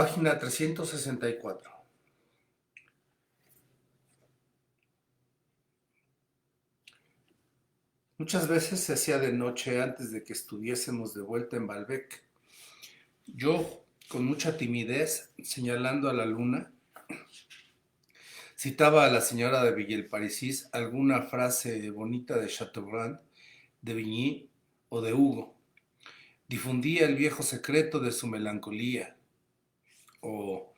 Página 364. Muchas veces se hacía de noche antes de que estuviésemos de vuelta en Balbec. Yo, con mucha timidez, señalando a la luna, citaba a la señora de Villeparisis alguna frase bonita de Chateaubriand, de Vigny o de Hugo. Difundía el viejo secreto de su melancolía, o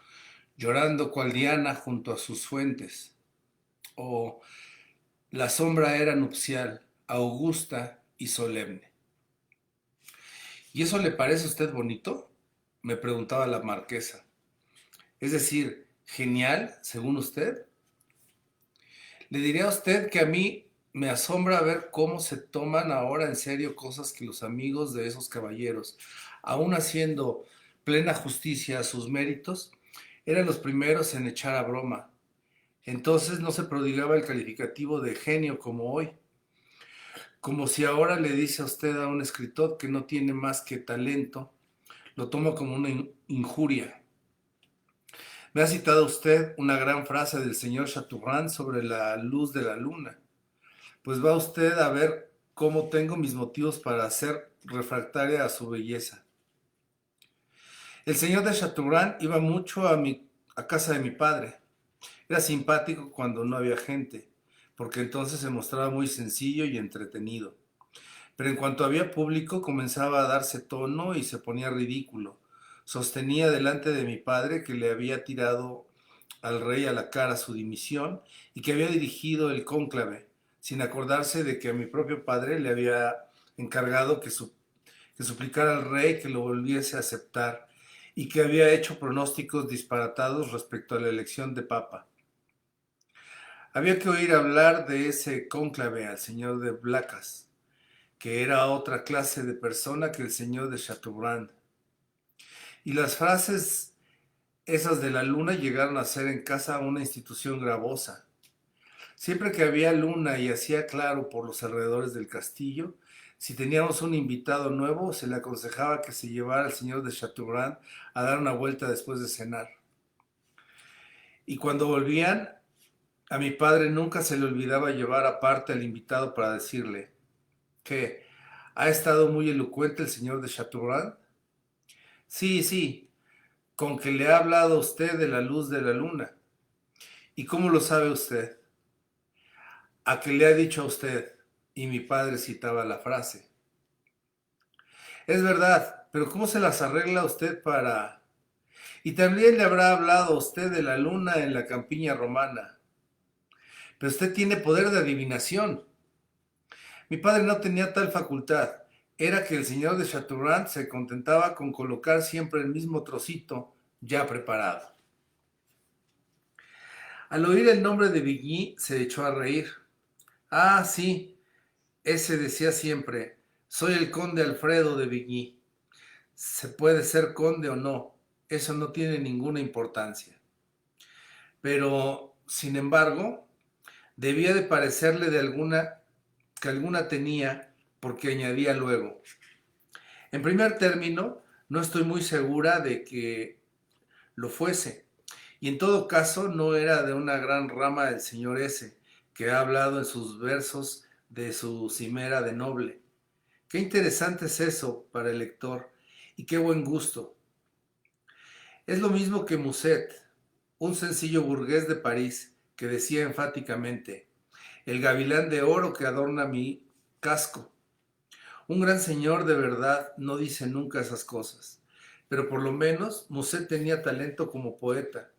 llorando cual Diana junto a sus fuentes, o la sombra era nupcial, augusta y solemne. ¿Y eso le parece a usted bonito?, me preguntaba la marquesa. Es decir, genial, según usted. Le diría a usted que a mí me asombra ver cómo se toman ahora en serio cosas que los amigos de esos caballeros, aun haciendo plena justicia a sus méritos, eran los primeros en echar a broma. Entonces no se prodigaba el calificativo de genio como hoy. Como si ahora le dice a usted a un escritor que no tiene más que talento, lo toma como una injuria. Me ha citado usted una gran frase del señor Chateaubriand sobre la luz de la luna. Pues va usted a ver cómo tengo mis motivos para ser refractaria a su belleza. El señor de Chateaubriand iba mucho a casa de mi padre. Era simpático cuando no había gente, porque entonces se mostraba muy sencillo y entretenido. Pero en cuanto había público comenzaba a darse tono y se ponía ridículo. Sostenía delante de mi padre que le había tirado al rey a la cara su dimisión y que había dirigido el cónclave, sin acordarse de que a mi propio padre le había encargado que suplicara al rey que lo volviese a aceptar y que había hecho pronósticos disparatados respecto a la elección de papa. Había que oír hablar de ese cónclave al señor de Blacas, que era otra clase de persona que el señor de Chateaubriand. Y las frases esas de la luna llegaron a ser en casa una institución gravosa. Siempre que había luna y hacía claro por los alrededores del castillo, si teníamos un invitado nuevo, se le aconsejaba que se llevara al señor de Chateaubriand a dar una vuelta después de cenar. Y cuando volvían, a mi padre nunca se le olvidaba llevar aparte al invitado para decirle que ha estado muy elocuente el señor de Chateaubriand. Sí, sí, con que le ha hablado a usted de la luz de la luna. ¿Y cómo lo sabe usted? A que le ha dicho a usted. Y mi padre citaba la frase. Es verdad, pero ¿cómo se las arregla usted para...? Y también le habrá hablado a usted de la luna en la campiña romana. Pero usted tiene poder de adivinación. Mi padre no tenía tal facultad. Era que el señor de Chateaubriand se contentaba con colocar siempre el mismo trocito ya preparado. Al oír el nombre de Vigny se echó a reír. Ah, sí, ese decía siempre, soy el conde Alfredo de Vigny. Se puede ser conde o no, eso no tiene ninguna importancia. Pero, sin embargo, debía de parecerle que alguna tenía, porque añadía luego. En primer término, no estoy muy segura de que lo fuese, y en todo caso no era de una gran rama del señor S., que ha hablado en sus versos de su cimera de noble. Qué interesante es eso para el lector, y qué buen gusto. Es lo mismo que Musset, un sencillo burgués de París, que decía enfáticamente, el gavilán de oro que adorna mi casco. Un gran señor de verdad no dice nunca esas cosas, pero por lo menos Musset tenía talento como poeta.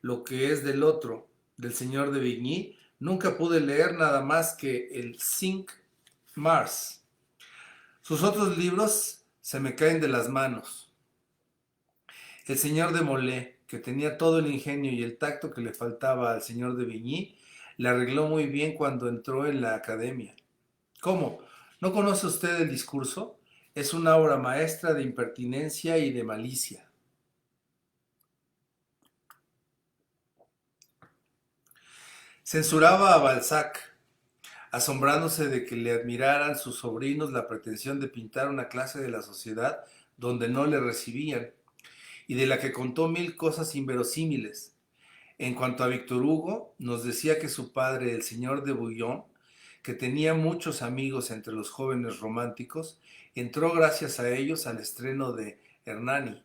Lo que es del otro, del señor de Vigny, nunca pude leer nada más que el Cinq Mars. Sus otros libros se me caen de las manos. El señor de Molé, que tenía todo el ingenio y el tacto que le faltaba al señor de Vigny, le arregló muy bien cuando entró en la academia. ¿Cómo? ¿No conoce usted el discurso? Es una obra maestra de impertinencia y de malicia. Censuraba a Balzac, asombrándose de que le admiraran sus sobrinos la pretensión de pintar una clase de la sociedad donde no le recibían, y de la que contó mil cosas inverosímiles. En cuanto a Víctor Hugo, nos decía que su padre, el señor de Bouillon, que tenía muchos amigos entre los jóvenes románticos, entró gracias a ellos al estreno de Hernani,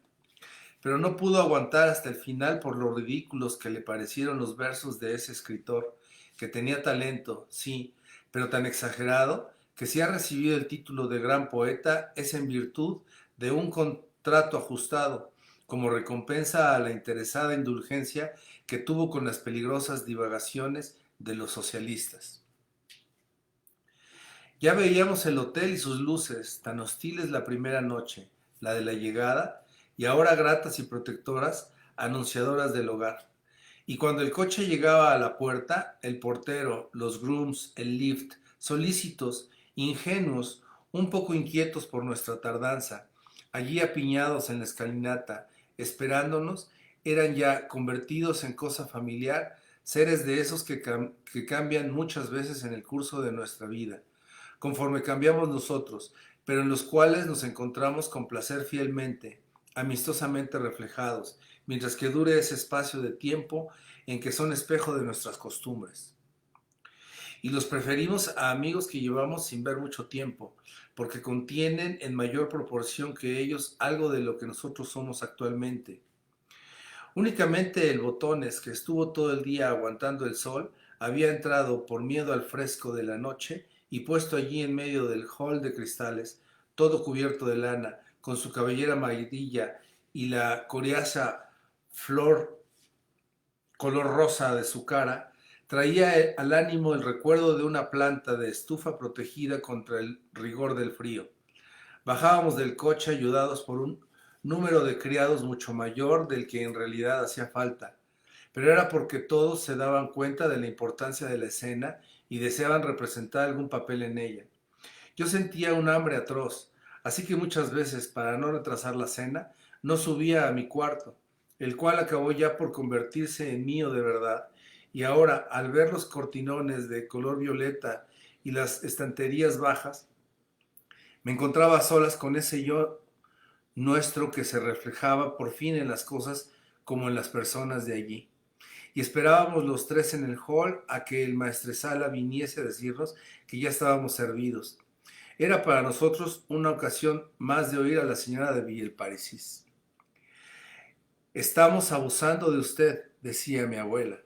pero no pudo aguantar hasta el final por lo ridículos que le parecieron los versos de ese escritor, que tenía talento, sí, pero tan exagerado que si ha recibido el título de gran poeta es en virtud de un contrato ajustado, como recompensa a la interesada indulgencia que tuvo con las peligrosas divagaciones de los socialistas. Ya veíamos el hotel y sus luces, tan hostiles la primera noche, la de la llegada, y ahora gratas y protectoras, anunciadoras del hogar. Y cuando el coche llegaba a la puerta, el portero, los grooms, el lift, solícitos, ingenuos, un poco inquietos por nuestra tardanza, allí apiñados en la escalinata, esperándonos, eran ya convertidos en cosa familiar, seres de esos que cambian muchas veces en el curso de nuestra vida, conforme cambiamos nosotros, pero en los cuales nos encontramos con placer fielmente, amistosamente reflejados, mientras que dure ese espacio de tiempo en que son espejo de nuestras costumbres. Y los preferimos a amigos que llevamos sin ver mucho tiempo, porque contienen en mayor proporción que ellos algo de lo que nosotros somos actualmente. Únicamente el Botones, que estuvo todo el día aguantando el sol, había entrado por miedo al fresco de la noche y puesto allí en medio del hall de cristales, todo cubierto de lana, con su cabellera amarilla y la coriaza flor color rosa de su cara, traía al ánimo el recuerdo de una planta de estufa protegida contra el rigor del frío. Bajábamos del coche ayudados por un número de criados mucho mayor del que en realidad hacía falta, pero era porque todos se daban cuenta de la importancia de la escena y deseaban representar algún papel en ella. Yo sentía un hambre atroz, así que muchas veces, para no retrasar la cena, no subía a mi cuarto, el cual acabó ya por convertirse en mío de verdad, y ahora, al ver los cortinones de color violeta y las estanterías bajas, me encontraba a solas con ese yo nuestro que se reflejaba por fin en las cosas como en las personas de allí. Y esperábamos los tres en el hall a que el maestresala viniese a decirnos que ya estábamos servidos. Era para nosotros una ocasión más de oír a la señora de Villeparisis. Estamos abusando de usted, decía mi abuela.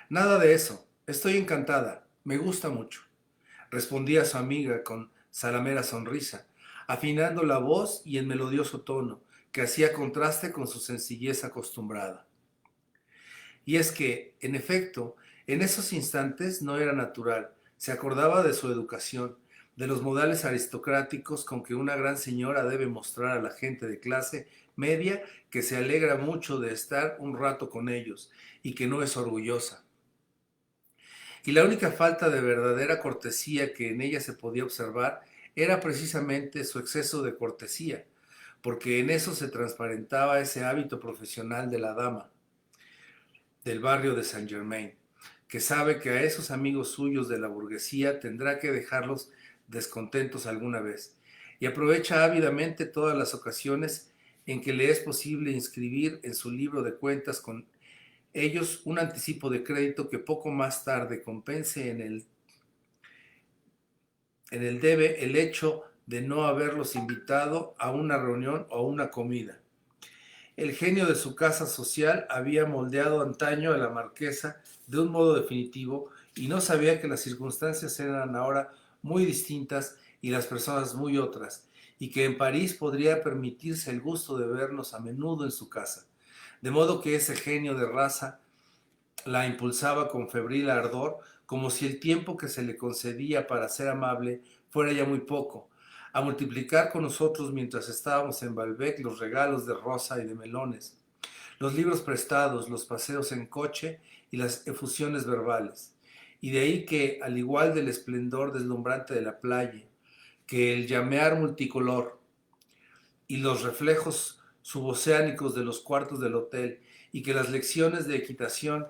Nada de eso, estoy encantada, me gusta mucho, respondía su amiga con zalamera sonrisa, afinando la voz y el melodioso tono, que hacía contraste con su sencillez acostumbrada. Y es que, en efecto, en esos instantes no era natural, se acordaba de su educación, de los modales aristocráticos con que una gran señora debe mostrar a la gente de clase media que se alegra mucho de estar un rato con ellos y que no es orgullosa. Y la única falta de verdadera cortesía que en ella se podía observar era precisamente su exceso de cortesía, porque en eso se transparentaba ese hábito profesional de la dama del barrio de Saint Germain, que sabe que a esos amigos suyos de la burguesía tendrá que dejarlos descontentos alguna vez, y aprovecha ávidamente todas las ocasiones en que le es posible inscribir en su libro de cuentas con ellos un anticipo de crédito que poco más tarde compense en el debe el hecho de no haberlos invitado a una reunión o a una comida. El genio de su casa social había moldeado antaño a la marquesa de un modo definitivo y no sabía que las circunstancias eran ahora muy distintas y las personas muy otras, y que en París podría permitirse el gusto de vernos a menudo en su casa. De modo que ese genio de raza la impulsaba con febril ardor, como si el tiempo que se le concedía para ser amable fuera ya muy poco, a multiplicar con nosotros mientras estábamos en Balbec los regalos de rosa y de melones, los libros prestados, los paseos en coche y las efusiones verbales. Y de ahí que, al igual del esplendor deslumbrante de la playa, que el llamear multicolor y los reflejos suboceánicos de los cuartos del hotel, y que las lecciones de equitación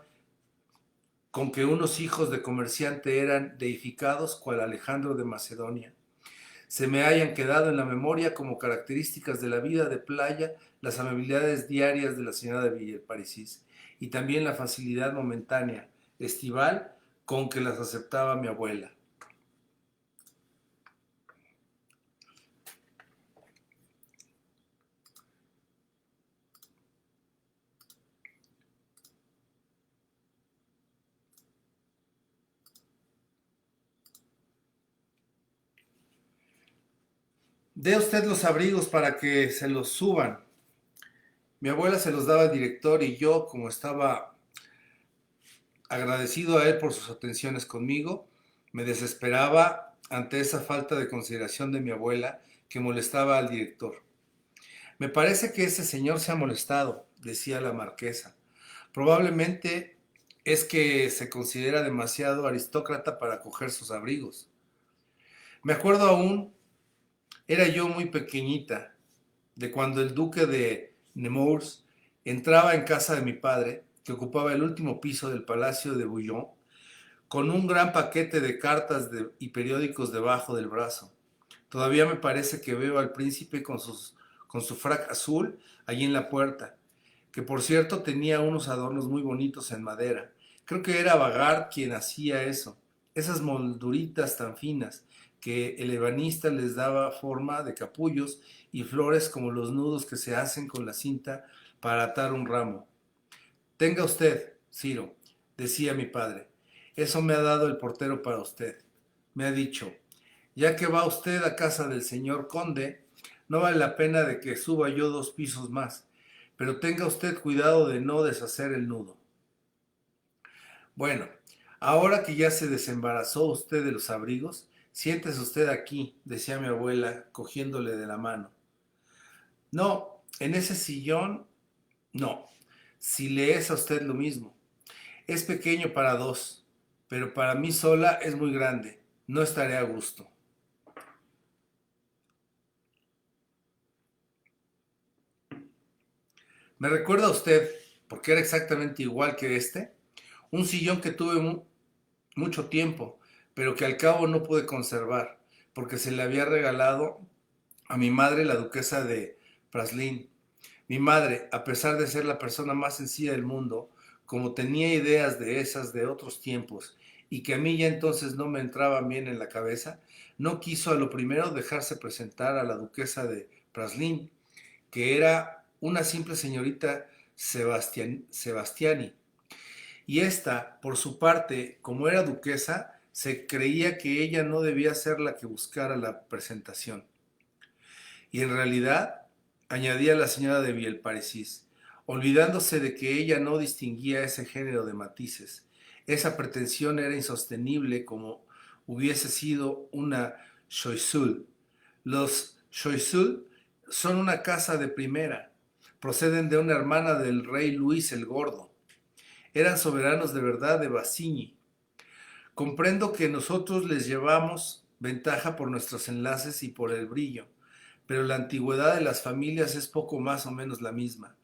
con que unos hijos de comerciante eran deificados cual Alejandro de Macedonia, se me hayan quedado en la memoria como características de la vida de playa las amabilidades diarias de la señora de Villeparisis y también la facilidad momentánea, estival, con que las aceptaba mi abuela. Dé usted los abrigos para que se los suban. Mi abuela se los daba al director y yo, como estaba agradecido a él por sus atenciones conmigo, me desesperaba ante esa falta de consideración de mi abuela que molestaba al director. Me parece que ese señor se ha molestado, decía la marquesa. Probablemente es que se considera demasiado aristócrata para coger sus abrigos. Me acuerdo aún, era yo muy pequeñita, de cuando el duque de Nemours entraba en casa de mi padre, que ocupaba el último piso del palacio de Bouillon, con un gran paquete de cartas y periódicos debajo del brazo. Todavía me parece que veo al príncipe con su frac azul allí en la puerta, que por cierto tenía unos adornos muy bonitos en madera. Creo que era Bagard quien hacía eso, esas molduritas tan finas que el ebanista les daba forma de capullos y flores como los nudos que se hacen con la cinta para atar un ramo. Tenga usted, Ciro, decía mi padre, eso me ha dado el portero para usted. Me ha dicho, ya que va usted a casa del señor conde, no vale la pena de que suba yo 2 pisos más, pero tenga usted cuidado de no deshacer el nudo. Bueno, ahora que ya se desembarazó usted de los abrigos, siéntese usted aquí, decía mi abuela, cogiéndole de la mano. No, en ese sillón, no, si le es a usted lo mismo. Es pequeño para dos, pero para mí sola es muy grande. No estaré a gusto. ¿Me recuerda usted, porque era exactamente igual que este? Un sillón que tuve mucho tiempo, pero que al cabo no pude conservar, porque se le había regalado a mi madre, la duquesa de Praslin. Mi madre, a pesar de ser la persona más sencilla del mundo, como tenía ideas de esas de otros tiempos y que a mí ya entonces no me entraban bien en la cabeza, no quiso a lo primero dejarse presentar a la duquesa de Praslin, que era una simple señorita Sebastiani. Y esta, por su parte, como era duquesa, se creía que ella no debía ser la que buscara la presentación. Y en realidad, añadía la señora de Villeparisis, olvidándose de que ella no distinguía ese género de matices. Esa pretensión era insostenible como hubiese sido una Choiseul. Los Choiseul son una casa de primera, proceden de una hermana del rey Luis el Gordo. Eran soberanos de verdad de Bassigny. Comprendo que nosotros les llevamos ventaja por nuestros enlaces y por el brillo, pero la antigüedad de las familias es poco más o menos la misma.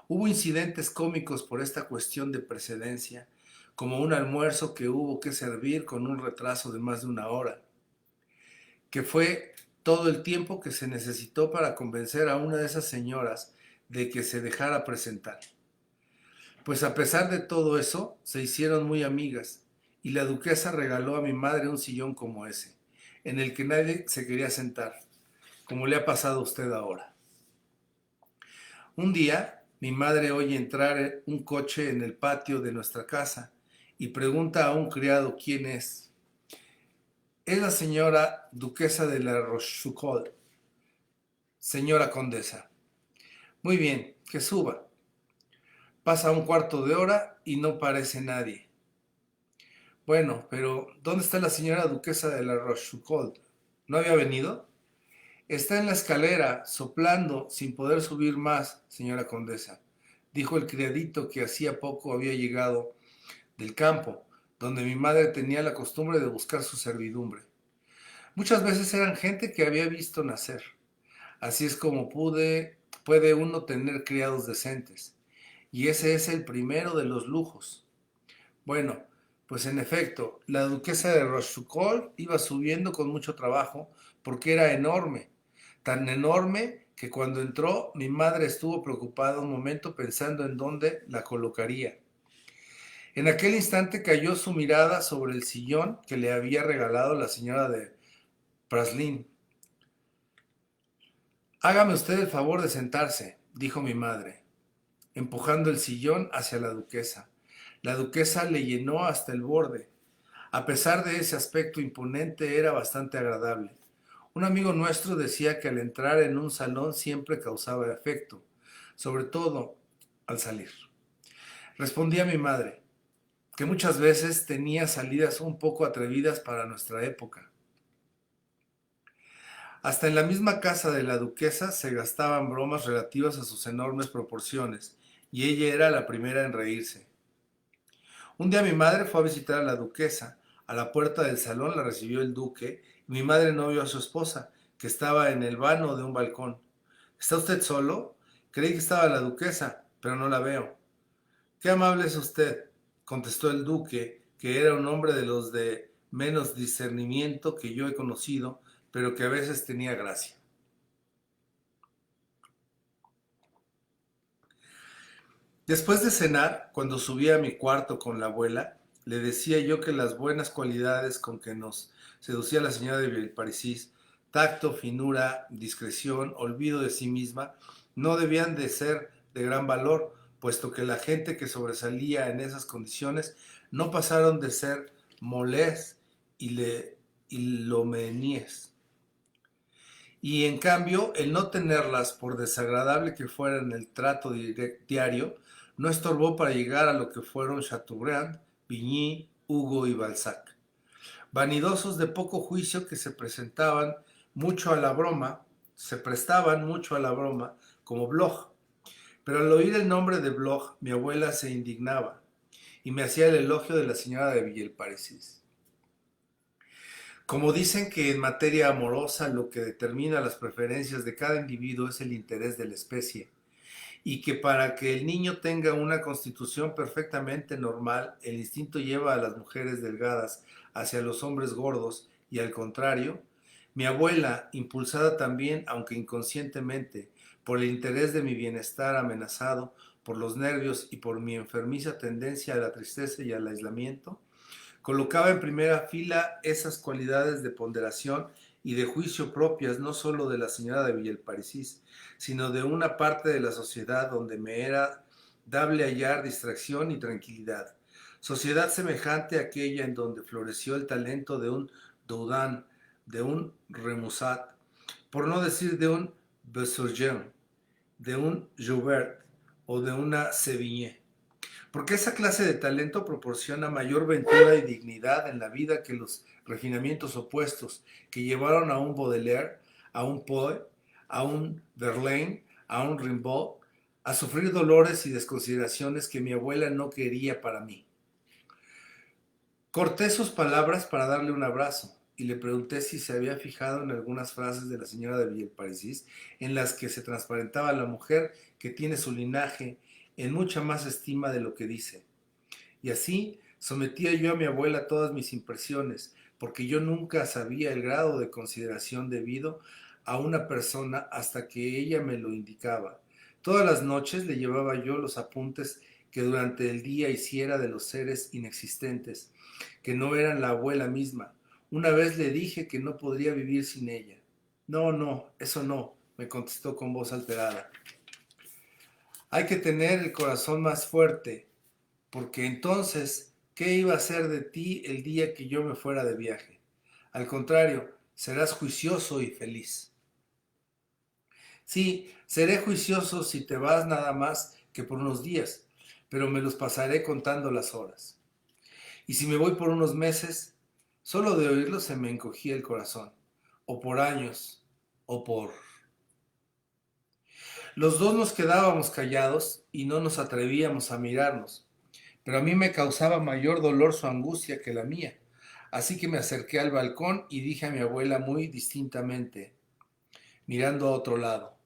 Hubo incidentes cómicos por esta cuestión de precedencia, como un almuerzo que hubo que servir con un retraso de más de 1 hora, que fue todo el tiempo que se necesitó para convencer a una de esas señoras de que se dejara presentar. Pues a pesar de todo eso, se hicieron muy amigas, y la duquesa regaló a mi madre un sillón como ese, en el que nadie se quería sentar, como le ha pasado a usted ahora. Un día, mi madre oye entrar un coche en el patio de nuestra casa y pregunta a un criado quién es. Es la señora duquesa de la Rochefoucauld, señora condesa. Muy bien, que suba. Pasa un cuarto de hora y no parece nadie. Bueno, pero ¿dónde está la señora duquesa de la Rochefoucauld? ¿No había venido? Está en la escalera, soplando, sin poder subir más, señora condesa, dijo el criadito que hacía poco había llegado del campo, donde mi madre tenía la costumbre de buscar su servidumbre. Muchas veces eran gente que había visto nacer. Así es como puede uno tener criados decentes. Y ese es el primero de los lujos. Bueno, pues en efecto, la duquesa de Rochefoucauld iba subiendo con mucho trabajo porque era enorme, tan enorme que cuando entró mi madre estuvo preocupada un momento pensando en dónde la colocaría. En aquel instante cayó su mirada sobre el sillón que le había regalado la señora de Praslin. Hágame usted el favor de sentarse, dijo mi madre, empujando el sillón hacia la duquesa. La duquesa le llenó hasta el borde. A pesar de ese aspecto imponente, era bastante agradable. Un amigo nuestro decía que al entrar en un salón siempre causaba efecto, sobre todo al salir. Respondí a mi madre, que muchas veces tenía salidas un poco atrevidas para nuestra época. Hasta en la misma casa de la duquesa se gastaban bromas relativas a sus enormes proporciones, y ella era la primera en reírse. Un día mi madre fue a visitar a la duquesa. A la puerta del salón la recibió el duque y mi madre no vio a su esposa, que estaba en el vano de un balcón. ¿Está usted solo? Creí que estaba la duquesa, pero no la veo. Qué amable es usted, contestó el duque, que era un hombre de los de menos discernimiento que yo he conocido, pero que a veces tenía gracia. Después de cenar, cuando subí a mi cuarto con la abuela, le decía yo que las buenas cualidades con que nos seducía la señora de Villeparisis, tacto, finura, discreción, olvido de sí misma, no debían de ser de gran valor, puesto que la gente que sobresalía en esas condiciones no pasaron de ser molés y lomenies. Y en cambio, el no tenerlas, por desagradable que fuera en el trato diario, no estorbó para llegar a lo que fueron Chateaubriand, Vigny, Hugo y Balzac. Vanidosos de poco juicio que se prestaban mucho a la broma, como Bloch. Pero al oír el nombre de Bloch, mi abuela se indignaba y me hacía el elogio de la señora de Villeparisis. Como dicen que en materia amorosa lo que determina las preferencias de cada individuo es el interés de la especie, y que para que el niño tenga una constitución perfectamente normal, el instinto lleva a las mujeres delgadas hacia los hombres gordos y al contrario, mi abuela, impulsada también, aunque inconscientemente, por el interés de mi bienestar amenazado, por los nervios y por mi enfermiza tendencia a la tristeza y al aislamiento, colocaba en primera fila esas cualidades de ponderación y de juicio propias no sólo de la señora de Villeparisis, sino de una parte de la sociedad donde me era dable hallar distracción y tranquilidad. Sociedad semejante a aquella en donde floreció el talento de un Doudan, de un Remusat, por no decir de un Besurgin, de un Joubert o de una Sévigné. Porque esa clase de talento proporciona mayor ventura y dignidad en la vida que los refinamientos opuestos que llevaron a un Baudelaire, a un Poe, a un Verlaine, a un Rimbaud, a sufrir dolores y desconsideraciones que mi abuela no quería para mí. Corté sus palabras para darle un abrazo y le pregunté si se había fijado en algunas frases de la señora de Villeparisis en las que se transparentaba la mujer que tiene su linaje en mucha más estima de lo que dice. Y así sometía yo a mi abuela a todas mis impresiones, porque yo nunca sabía el grado de consideración debido a una persona hasta que ella me lo indicaba. Todas las noches le llevaba yo los apuntes que durante el día hiciera de los seres inexistentes, que no eran la abuela misma. Una vez le dije que no podría vivir sin ella. No, no, eso no, me contestó con voz alterada. Hay que tener el corazón más fuerte, porque entonces, ¿qué iba a hacer de ti el día que yo me fuera de viaje? Al contrario, serás juicioso y feliz. Sí, seré juicioso si te vas nada más que por unos días, pero me los pasaré contando las horas. Y si me voy por unos meses, solo de oírlo se me encogía el corazón, o por años, o por... Los dos nos quedábamos callados y no nos atrevíamos a mirarnos, pero a mí me causaba mayor dolor su angustia que la mía. Así que me acerqué al balcón y dije a mi abuela muy distintamente, mirando a otro lado,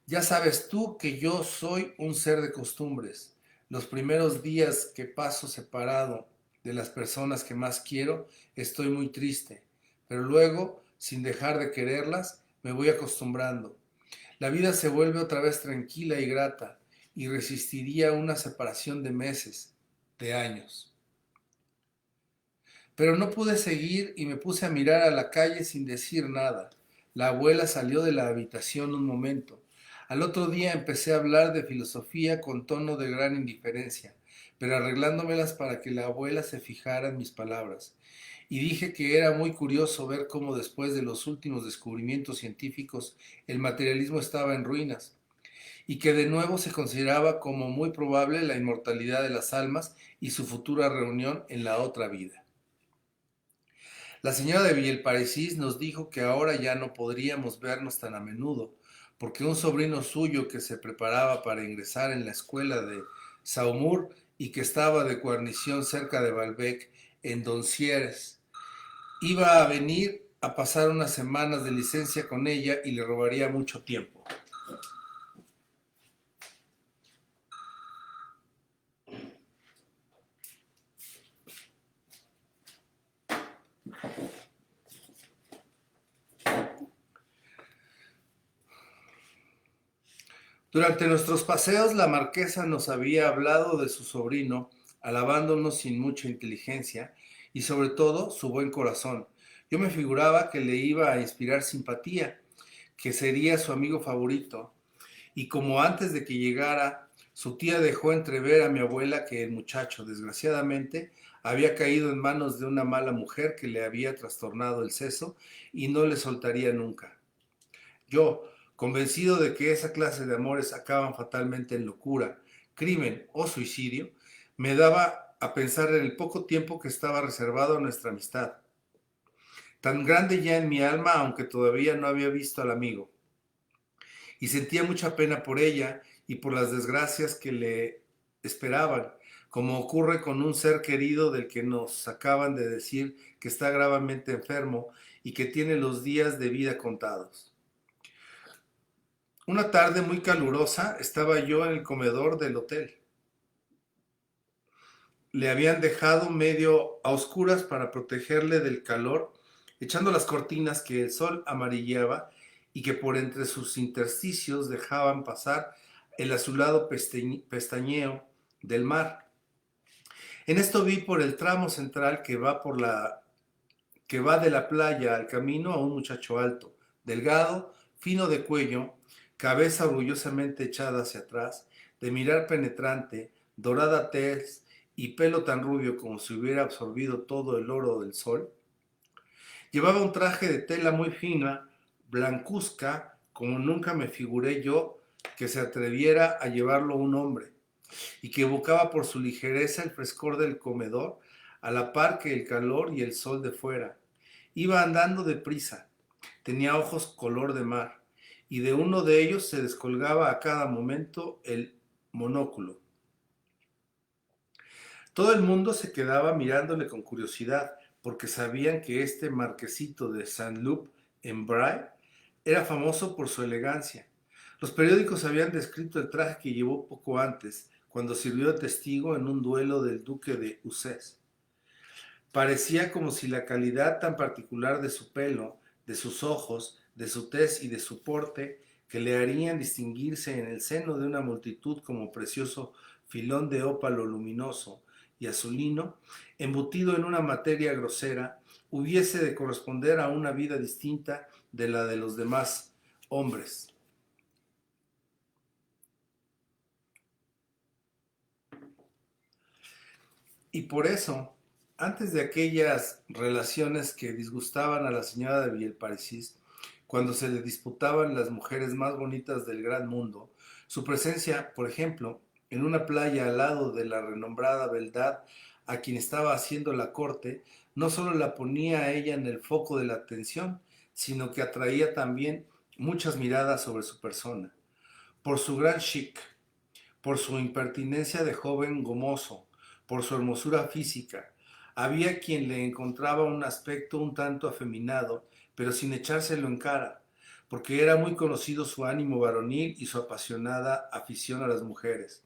ya sabes tú que yo soy un ser de costumbres. Los primeros días que paso separado de las personas que más quiero, estoy muy triste, pero luego, sin dejar de quererlas, me voy acostumbrando. La vida se vuelve otra vez tranquila y grata, y resistiría una separación de meses, de años. Pero no pude seguir y me puse a mirar a la calle sin decir nada. La abuela salió de la habitación un momento. Al otro día empecé a hablar de filosofía con tono de gran indiferencia, pero arreglándomelas para que la abuela se fijara en mis palabras. Y dije que era muy curioso ver cómo después de los últimos descubrimientos científicos el materialismo estaba en ruinas, y que de nuevo se consideraba como muy probable la inmortalidad de las almas y su futura reunión en la otra vida. La señora de Villeparisis nos dijo que ahora ya no podríamos vernos tan a menudo, porque un sobrino suyo que se preparaba para ingresar en la escuela de Saumur y que estaba de guarnición cerca de Balbec, en Doncieres, iba a venir a pasar unas semanas de licencia con ella y le robaría mucho tiempo. Durante nuestros paseos, la marquesa nos había hablado de su sobrino, alabándonos sin mucha inteligencia y sobre todo su buen corazón. Yo me figuraba que le iba a inspirar simpatía, que sería su amigo favorito, y como antes de que llegara, su tía dejó entrever a mi abuela que el muchacho, desgraciadamente, había caído en manos de una mala mujer que le había trastornado el seso y no le soltaría nunca. Yo, convencido de que esa clase de amores acaban fatalmente en locura, crimen o suicidio, me daba a pensar en el poco tiempo que estaba reservado a nuestra amistad, tan grande ya en mi alma, aunque todavía no había visto al amigo, y sentía mucha pena por ella y por las desgracias que le esperaban, como ocurre con un ser querido del que nos acaban de decir que está gravemente enfermo y que tiene los días de vida contados. Una tarde muy calurosa estaba yo en el comedor del hotel. Le habían dejado medio a oscuras para protegerle del calor, echando las cortinas que el sol amarillaba y que por entre sus intersticios dejaban pasar el azulado pestañeo del mar. En esto vi por el tramo central que va de la playa al camino a un muchacho alto, delgado, fino de cuello, cabeza orgullosamente echada hacia atrás, de mirar penetrante, dorada tez y pelo tan rubio como si hubiera absorbido todo el oro del sol. Llevaba un traje de tela muy fina, blancuzca, como nunca me figuré yo que se atreviera a llevarlo un hombre, y que evocaba por su ligereza el frescor del comedor, a la par que el calor y el sol de fuera. Iba andando deprisa, tenía ojos color de mar, y de uno de ellos se descolgaba a cada momento el monóculo. Todo el mundo se quedaba mirándole con curiosidad, porque sabían que este marquesito de Saint-Loup en Bray era famoso por su elegancia. Los periódicos habían descrito el traje que llevó poco antes, cuando sirvió de testigo en un duelo del duque de Uzès. Parecía como si la calidad tan particular de su pelo, de sus ojos, de su tez y de su porte, que le harían distinguirse en el seno de una multitud como precioso filón de ópalo luminoso y azulino, embutido en una materia grosera, hubiese de corresponder a una vida distinta de la de los demás hombres. Y por eso, antes de aquellas relaciones que disgustaban a la señora de Villeparisis, cuando se le disputaban las mujeres más bonitas del gran mundo, su presencia, por ejemplo, en una playa al lado de la renombrada beldad a quien estaba haciendo la corte, no solo la ponía a ella en el foco de la atención, sino que atraía también muchas miradas sobre su persona. Por su gran chic, por su impertinencia de joven gomoso, por su hermosura física. Había quien le encontraba un aspecto un tanto afeminado, pero sin echárselo en cara, porque era muy conocido su ánimo varonil y su apasionada afición a las mujeres.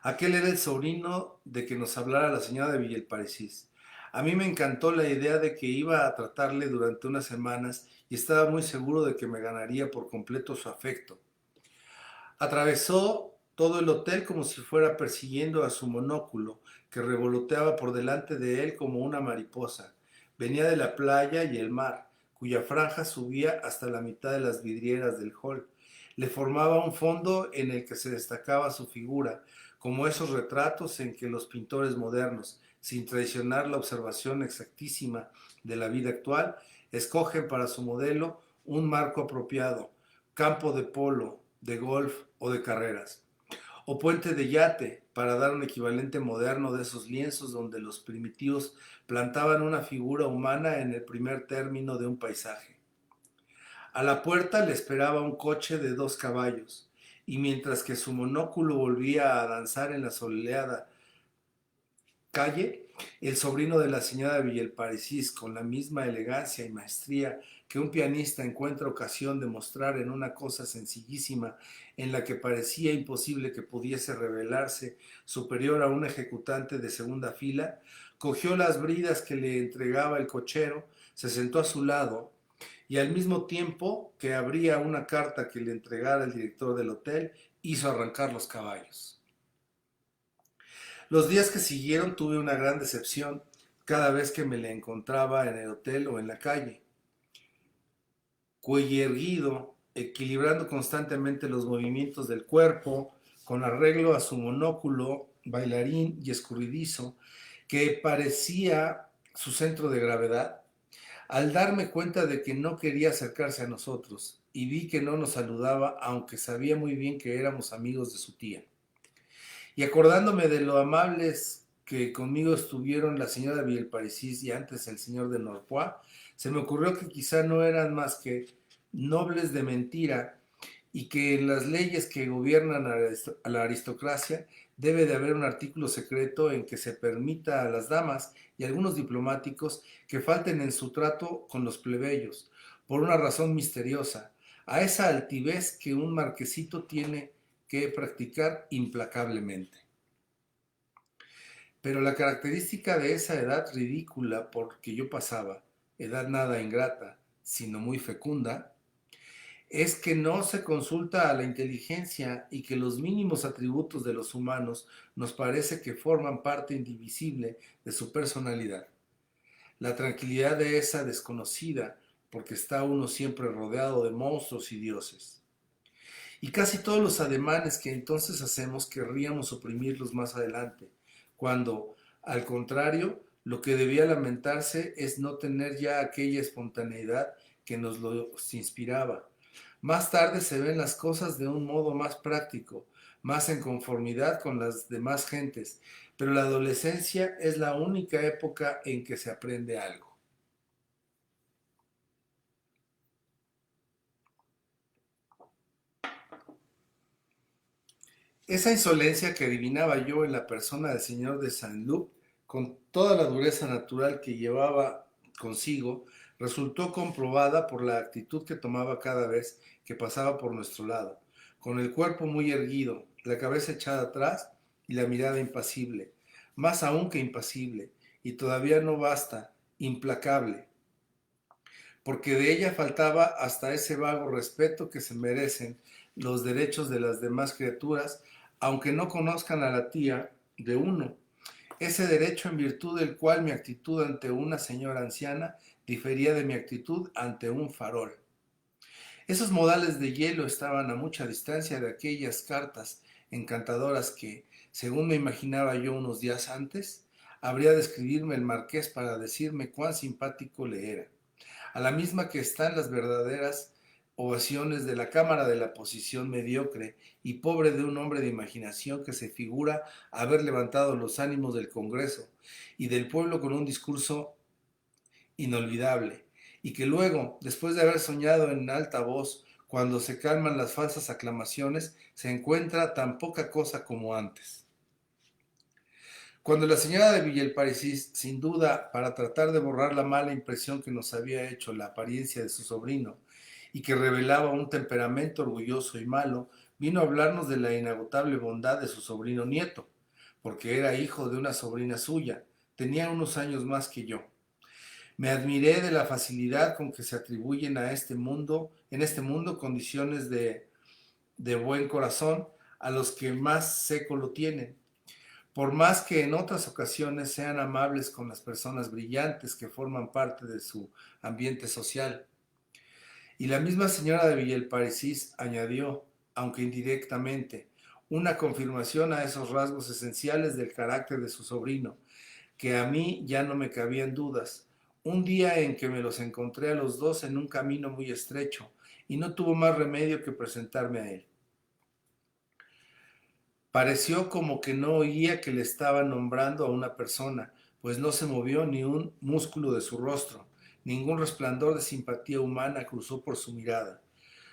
Aquel era el sobrino de que nos hablara la señora de Villeparisis. A mí me encantó la idea de que iba a tratarle durante unas semanas y estaba muy seguro de que me ganaría por completo su afecto. Atravesó todo el hotel como si fuera persiguiendo a su monóculo, que revoloteaba por delante de él como una mariposa. Venía de la playa y el mar, cuya franja subía hasta la mitad de las vidrieras del hall. Le formaba un fondo en el que se destacaba su figura, como esos retratos en que los pintores modernos, sin traicionar la observación exactísima de la vida actual, escogen para su modelo un marco apropiado, campo de polo, de golf o de carreras, o puente de yate, para dar un equivalente moderno de esos lienzos donde los primitivos plantaban una figura humana en el primer término de un paisaje. A la puerta le esperaba un coche de 2 caballos, y mientras que su monóculo volvía a danzar en la soleada calle, el sobrino de la señora de Villalparisis, con la misma elegancia y maestría que un pianista encuentra ocasión de mostrar en una cosa sencillísima en la que parecía imposible que pudiese revelarse superior a un ejecutante de segunda fila, cogió las bridas que le entregaba el cochero, se sentó a su lado y al mismo tiempo que abría una carta que le entregara el director del hotel, hizo arrancar los caballos. Los días que siguieron tuve una gran decepción cada vez que me le encontraba en el hotel o en la calle. Cuello erguido, equilibrando constantemente los movimientos del cuerpo, con arreglo a su monóculo bailarín y escurridizo, que parecía su centro de gravedad, al darme cuenta de que no quería acercarse a nosotros, y vi que no nos saludaba, aunque sabía muy bien que éramos amigos de su tía. Y acordándome de lo amables que conmigo estuvieron la señora de Villeparisis y antes el señor de Norpois, se me ocurrió que quizá no eran más que nobles de mentira y que en las leyes que gobiernan a la aristocracia debe de haber un artículo secreto en que se permita a las damas y a algunos diplomáticos que falten en su trato con los plebeyos, por una razón misteriosa, a esa altivez que un marquesito tiene que practicar implacablemente. Pero la característica de esa edad ridícula por que yo pasaba, edad nada ingrata, sino muy fecunda, es que no se consulta a la inteligencia y que los mínimos atributos de los humanos nos parece que forman parte indivisible de su personalidad. La tranquilidad de esa desconocida, porque está uno siempre rodeado de monstruos y dioses. Y casi todos los ademanes que entonces hacemos querríamos suprimirlos más adelante, cuando, al contrario, lo que debía lamentarse es no tener ya aquella espontaneidad que nos los inspiraba. Más tarde se ven las cosas de un modo más práctico, más en conformidad con las demás gentes, pero la adolescencia es la única época en que se aprende algo. Esa insolencia que adivinaba yo en la persona del señor de Saint-Loup, con toda la dureza natural que llevaba consigo, resultó comprobada por la actitud que tomaba cada vez que pasaba por nuestro lado, con el cuerpo muy erguido, la cabeza echada atrás y la mirada impasible, más aún que impasible, y todavía no basta, implacable, porque de ella faltaba hasta ese vago respeto que se merecen los derechos de las demás criaturas, aunque no conozcan a la tía de uno. Ese derecho en virtud del cual mi actitud ante una señora anciana difería de mi actitud ante un farol. Esos modales de hielo estaban a mucha distancia de aquellas cartas encantadoras que, según me imaginaba yo unos días antes, habría de escribirme el marqués para decirme cuán simpático le era, a la misma que están las verdaderas ovaciones de la Cámara de la posición mediocre y pobre de un hombre de imaginación que se figura haber levantado los ánimos del Congreso y del pueblo con un discurso inolvidable, y que luego, después de haber soñado en alta voz, cuando se calman las falsas aclamaciones, se encuentra tan poca cosa como antes. Cuando la señora de Villeparisis, sin duda para tratar de borrar la mala impresión que nos había hecho la apariencia de su sobrino y que revelaba un temperamento orgulloso y malo, vino a hablarnos de la inagotable bondad de su sobrino nieto, porque era hijo de una sobrina suya, tenía unos años más que yo. Me admiré de la facilidad con que se atribuyen a en este mundo, condiciones de buen corazón a los que más seco lo tienen. Por más que en otras ocasiones sean amables con las personas brillantes que forman parte de su ambiente social. Y la misma señora de Villalparisis añadió, aunque indirectamente, una confirmación a esos rasgos esenciales del carácter de su sobrino, que a mí ya no me cabían dudas. Un día en que me los encontré a los dos en un camino muy estrecho, y no tuvo más remedio que presentarme a él. Pareció como que no oía que le estaba nombrando a una persona, pues no se movió ni un músculo de su rostro, ningún resplandor de simpatía humana cruzó por su mirada.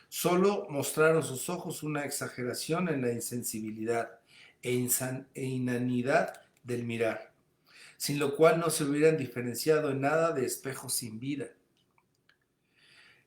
Solo mostraron sus ojos una exageración en la insensibilidad e inanidad del mirar, sin lo cual no se hubieran diferenciado en nada de espejos sin vida.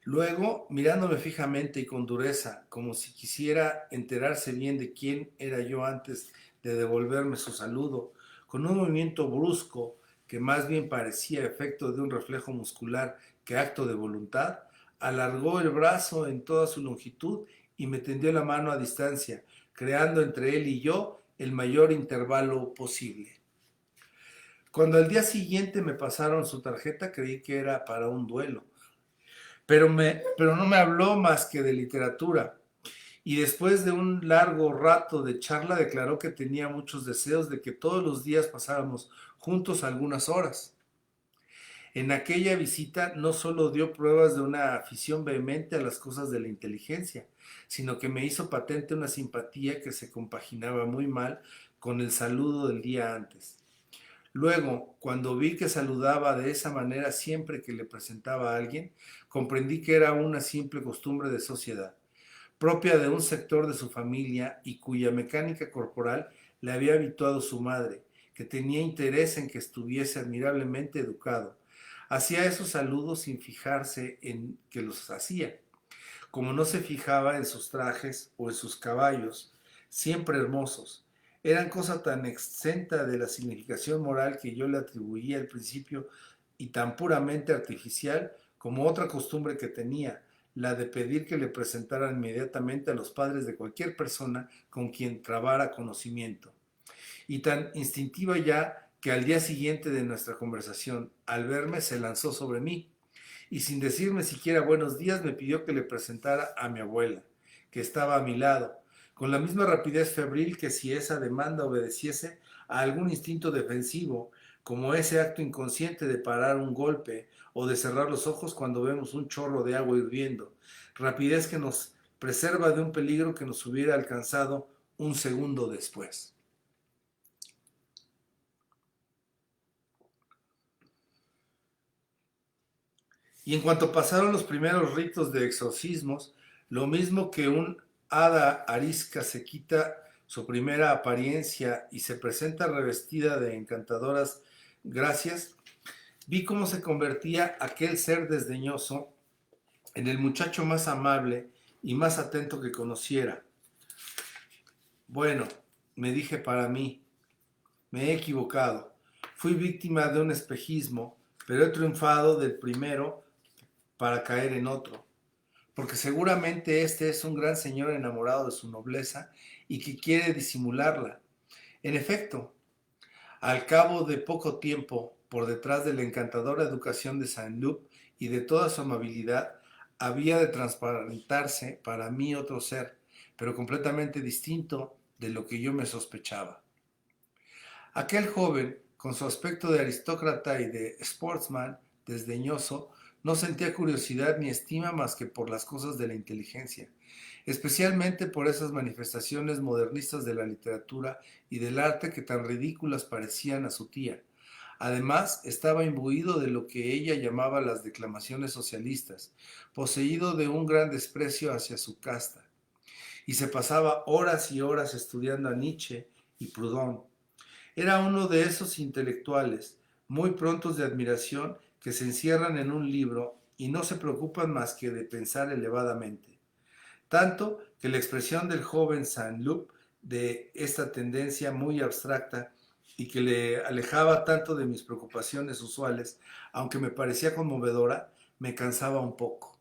Luego, mirándome fijamente y con dureza, como si quisiera enterarse bien de quién era yo antes de devolverme su saludo, con un movimiento brusco que más bien parecía efecto de un reflejo muscular que acto de voluntad, alargó el brazo en toda su longitud y me tendió la mano a distancia, creando entre él y yo el mayor intervalo posible. Cuando al día siguiente me pasaron su tarjeta, creí que era para un duelo, pero no me habló más que de literatura. Y después de un largo rato de charla declaró que tenía muchos deseos de que todos los días pasáramos juntos algunas horas. En aquella visita no solo dio pruebas de una afición vehemente a las cosas de la inteligencia, sino que me hizo patente una simpatía que se compaginaba muy mal con el saludo del día antes. Luego, cuando vi que saludaba de esa manera siempre que le presentaba a alguien, comprendí que era una simple costumbre de sociedad, propia de un sector de su familia y cuya mecánica corporal le había habituado su madre, que tenía interés en que estuviese admirablemente educado. Hacía esos saludos sin fijarse en que los hacía, como no se fijaba en sus trajes o en sus caballos, siempre hermosos. Eran cosa tan exenta de la significación moral que yo le atribuía al principio y tan puramente artificial como otra costumbre que tenía, la de pedir que le presentaran inmediatamente a los padres de cualquier persona con quien trabara conocimiento. Y tan instintiva ya que al día siguiente de nuestra conversación, al verme, se lanzó sobre mí y sin decirme siquiera buenos días me pidió que le presentara a mi abuela, que estaba a mi lado, con la misma rapidez febril que si esa demanda obedeciese a algún instinto defensivo, como ese acto inconsciente de parar un golpe o de cerrar los ojos cuando vemos un chorro de agua hirviendo, rapidez que nos preserva de un peligro que nos hubiera alcanzado un segundo después. Y en cuanto pasaron los primeros ritos de exorcismos, lo mismo que un hada arisca se quita su primera apariencia y se presenta revestida de encantadoras gracias, vi cómo se convertía aquel ser desdeñoso en el muchacho más amable y más atento que conociera. Bueno, me dije para mí, me he equivocado. Fui víctima de un espejismo, pero he triunfado del primero para caer en otro, porque seguramente este es un gran señor enamorado de su nobleza y que quiere disimularla. En efecto, al cabo de poco tiempo, por detrás de la encantadora educación de Saint-Loup y de toda su amabilidad, había de transparentarse para mí otro ser, pero completamente distinto de lo que yo me sospechaba. Aquel joven, con su aspecto de aristócrata y de sportsman desdeñoso, no sentía curiosidad ni estima más que por las cosas de la inteligencia, especialmente por esas manifestaciones modernistas de la literatura y del arte que tan ridículas parecían a su tía. Además, estaba imbuido de lo que ella llamaba las declamaciones socialistas, poseído de un gran desprecio hacia su casta, y se pasaba horas y horas estudiando a Nietzsche y Proudhon. Era uno de esos intelectuales, muy prontos de admiración, que se encierran en un libro y no se preocupan más que de pensar elevadamente. Tanto que la expresión del joven Saint-Loup de esta tendencia muy abstracta y que le alejaba tanto de mis preocupaciones usuales, aunque me parecía conmovedora, me cansaba un poco.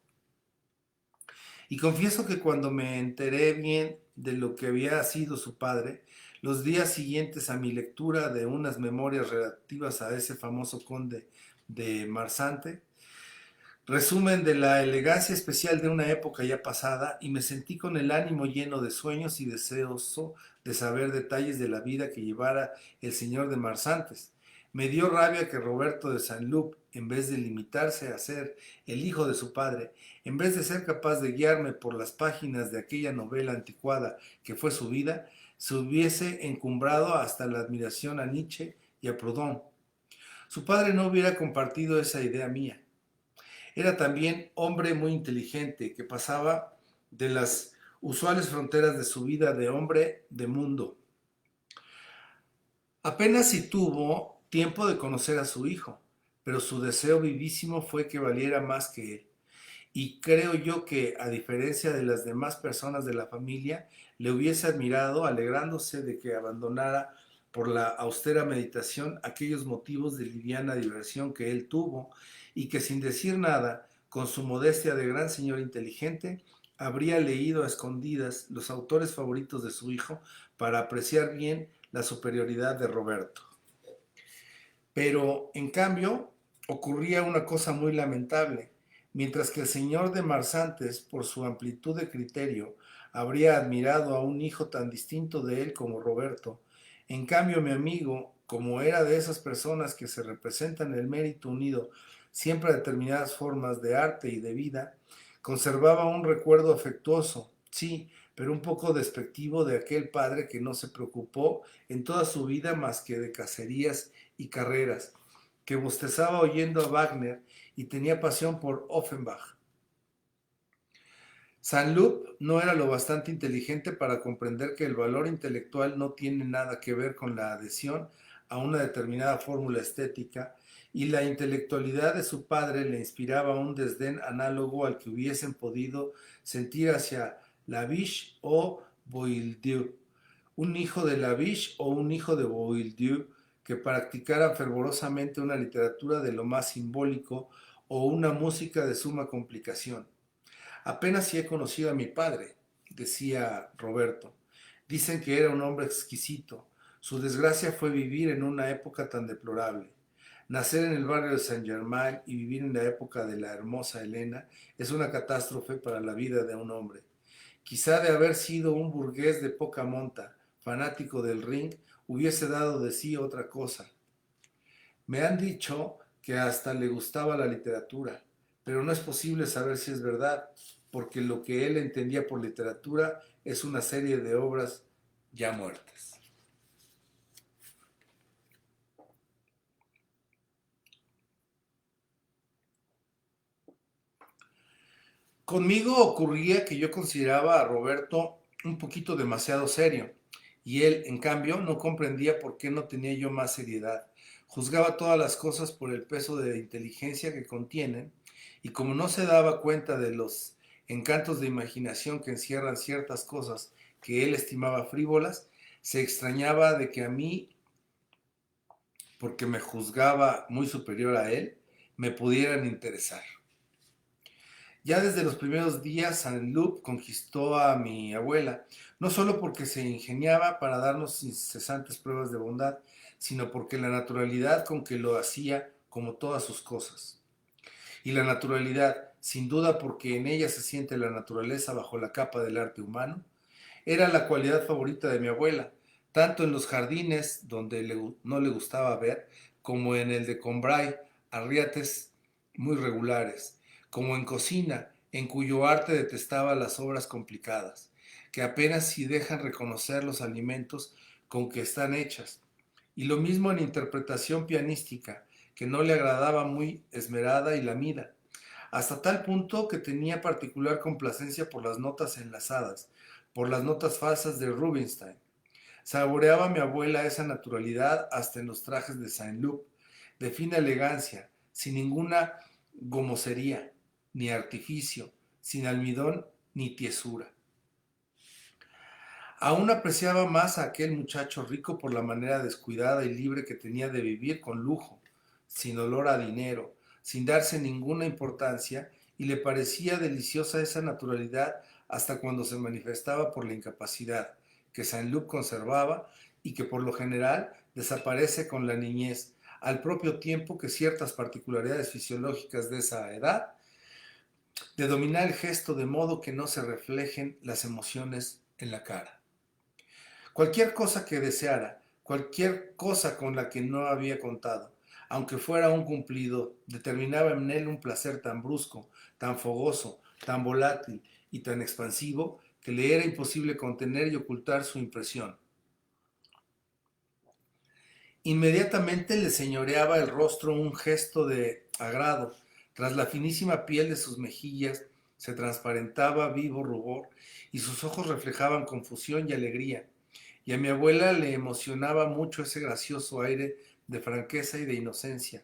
Y confieso que cuando me enteré bien de lo que había sido su padre, los días siguientes a mi lectura de unas memorias relativas a ese famoso conde de Marsante, resumen de la elegancia especial de una época ya pasada, y me sentí con el ánimo lleno de sueños y deseoso de saber detalles de la vida que llevara el señor de Marsantes. Me dio rabia que Roberto de Saint-Loup, en vez de limitarse a ser el hijo de su padre, en vez de ser capaz de guiarme por las páginas de aquella novela anticuada que fue su vida, se hubiese encumbrado hasta la admiración a Nietzsche y a Proudhon. Su padre no hubiera compartido esa idea mía. Era también hombre muy inteligente que pasaba de las usuales fronteras de su vida de hombre de mundo. Apenas si tuvo tiempo de conocer a su hijo, pero su deseo vivísimo fue que valiera más que él. Y creo yo que, a diferencia de las demás personas de la familia, le hubiese admirado, alegrándose de que abandonara por la austera meditación aquellos motivos de liviana diversión que él tuvo, y que sin decir nada, con su modestia de gran señor inteligente, habría leído a escondidas los autores favoritos de su hijo para apreciar bien la superioridad de Roberto. Pero, en cambio, ocurría una cosa muy lamentable. Mientras que el señor de Marsantes, por su amplitud de criterio, habría admirado a un hijo tan distinto de él como Roberto, en cambio mi amigo, como era de esas personas que se representan el mérito unido siempre a determinadas formas de arte y de vida, conservaba un recuerdo afectuoso, sí, pero un poco despectivo de aquel padre que no se preocupó en toda su vida más que de cacerías y carreras, que bostezaba oyendo a Wagner y tenía pasión por Offenbach. Saint-Loup no era lo bastante inteligente para comprender que el valor intelectual no tiene nada que ver con la adhesión a una determinada fórmula estética, y la intelectualidad de su padre le inspiraba un desdén análogo al que hubiesen podido sentir hacia Labiche o Boieldieu, un hijo de Labiche o un hijo de Boieldieu que practicara fervorosamente una literatura de lo más simbólico o una música de suma complicación. Apenas si he conocido a mi padre, decía Roberto. Dicen que era un hombre exquisito. Su desgracia fue vivir en una época tan deplorable. Nacer en el barrio de Saint-Germain y vivir en la época de la hermosa Helena es una catástrofe para la vida de un hombre. Quizá de haber sido un burgués de poca monta, fanático del ring, hubiese dado de sí otra cosa. Me han dicho que hasta le gustaba la literatura, pero no es posible saber si es verdad, porque lo que él entendía por literatura es una serie de obras ya muertas. Conmigo ocurría que yo consideraba a Roberto un poquito demasiado serio, y él, en cambio, no comprendía por qué no tenía yo más seriedad. Juzgaba todas las cosas por el peso de inteligencia que contienen, y como no se daba cuenta de los encantos de imaginación que encierran ciertas cosas que él estimaba frívolas, se extrañaba de que a mí, porque me juzgaba muy superior a él, me pudieran interesar. Ya desde los primeros días, Saint-Loup conquistó a mi abuela, no solo porque se ingeniaba para darnos incesantes pruebas de bondad, sino porque la naturalidad con que lo hacía, como todas sus cosas. Y la naturalidad, sin duda porque en ella se siente la naturaleza bajo la capa del arte humano, era la cualidad favorita de mi abuela, tanto en los jardines, donde no le gustaba ver, como en el de Combray, arriates muy regulares, como en cocina, en cuyo arte detestaba las obras complicadas, que apenas si dejan reconocer los alimentos con que están hechas, y lo mismo en interpretación pianística, que no le agradaba muy esmerada y lamida, hasta tal punto que tenía particular complacencia por las notas enlazadas, por las notas falsas de Rubinstein. Saboreaba mi abuela esa naturalidad hasta en los trajes de Saint-Loup, de fina elegancia, sin ninguna gomosería, ni artificio, sin almidón ni tiesura. Aún apreciaba más a aquel muchacho rico por la manera descuidada y libre que tenía de vivir con lujo, sin olor a dinero, sin darse ninguna importancia, y le parecía deliciosa esa naturalidad hasta cuando se manifestaba por la incapacidad que Saint-Loup conservaba y que por lo general desaparece con la niñez, al propio tiempo que ciertas particularidades fisiológicas de esa edad de dominar el gesto de modo que no se reflejen las emociones en la cara. Cualquier cosa que deseara, cualquier cosa con la que no había contado, aunque fuera un cumplido, determinaba en él un placer tan brusco, tan fogoso, tan volátil y tan expansivo que le era imposible contener y ocultar su impresión. Inmediatamente le señoreaba el rostro un gesto de agrado. Tras la finísima piel de sus mejillas se transparentaba vivo rubor y sus ojos reflejaban confusión y alegría. Y a mi abuela le emocionaba mucho ese gracioso aire de franqueza y de inocencia,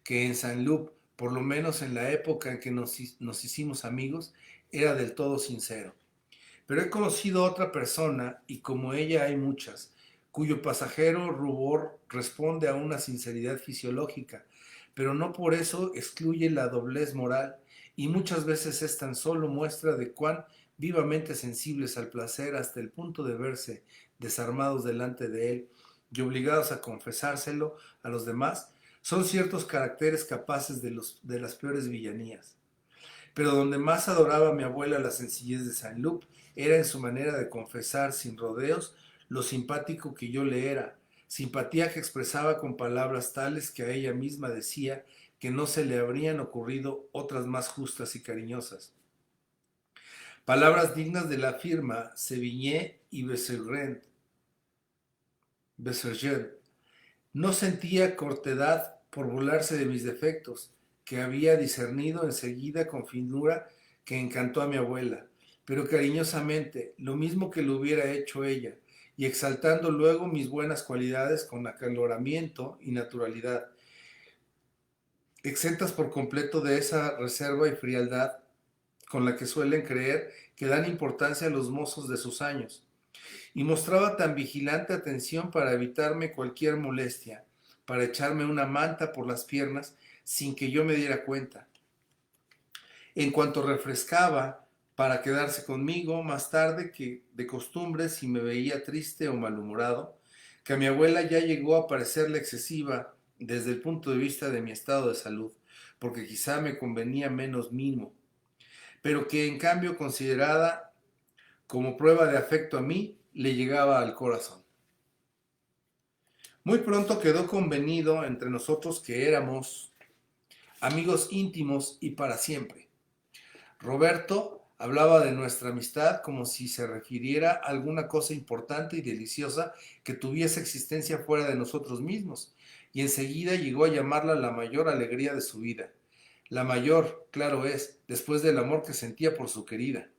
que en Saint-Loup, por lo menos en la época en que nos hicimos amigos, era del todo sincero. Pero he conocido otra persona, y como ella hay muchas, cuyo pasajero rubor responde a una sinceridad fisiológica, pero no por eso excluye la doblez moral, y muchas veces es tan solo muestra de cuán vivamente sensibles al placer hasta el punto de verse desarmados delante de él y obligados a confesárselo a los demás, son ciertos caracteres capaces de las peores villanías. Pero donde más adoraba a mi abuela la sencillez de Saint-Loup era en su manera de confesar sin rodeos lo simpático que yo le era, simpatía que expresaba con palabras tales que a ella misma decía que no se le habrían ocurrido otras más justas y cariñosas. Palabras dignas de la firma Sevigné y Bessergent. No sentía cortedad por burlarse de mis defectos, que había discernido enseguida con finura que encantó a mi abuela, pero cariñosamente, lo mismo que lo hubiera hecho ella, y exaltando luego mis buenas cualidades con acaloramiento y naturalidad, exentas por completo de esa reserva y frialdad con la que suelen creer que dan importancia a los mozos de sus años, y mostraba tan vigilante atención para evitarme cualquier molestia, para echarme una manta por las piernas sin que yo me diera cuenta. En cuanto refrescaba para quedarse conmigo más tarde que de costumbre si me veía triste o malhumorado, que a mi abuela ya llegó a parecerle excesiva desde el punto de vista de mi estado de salud, porque quizá me convenía menos mimo, pero que en cambio considerada como prueba de afecto a mí, le llegaba al corazón. Muy pronto quedó convenido entre nosotros que éramos amigos íntimos y para siempre. Roberto hablaba de nuestra amistad como si se refiriera a alguna cosa importante y deliciosa que tuviese existencia fuera de nosotros mismos, y enseguida llegó a llamarla la mayor alegría de su vida. La mayor, claro es, después del amor que sentía por su querida.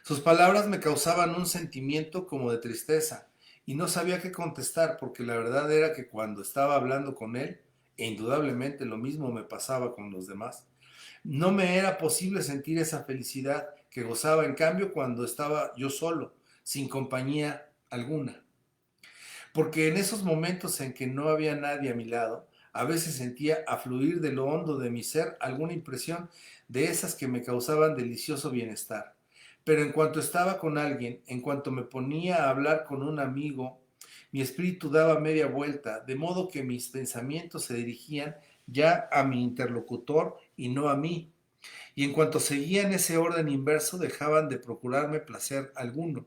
Sus palabras me causaban un sentimiento como de tristeza, y no sabía qué contestar, porque la verdad era que cuando estaba hablando con él, e indudablemente lo mismo me pasaba con los demás, no me era posible sentir esa felicidad que gozaba en cambio cuando estaba yo solo, sin compañía alguna. Porque en esos momentos en que no había nadie a mi lado, a veces sentía afluir de lo hondo de mi ser alguna impresión de esas que me causaban delicioso bienestar. Pero en cuanto estaba con alguien, en cuanto me ponía a hablar con un amigo, mi espíritu daba media vuelta, de modo que mis pensamientos se dirigían ya a mi interlocutor y no a mí. Y en cuanto seguían ese orden inverso, dejaban de procurarme placer alguno.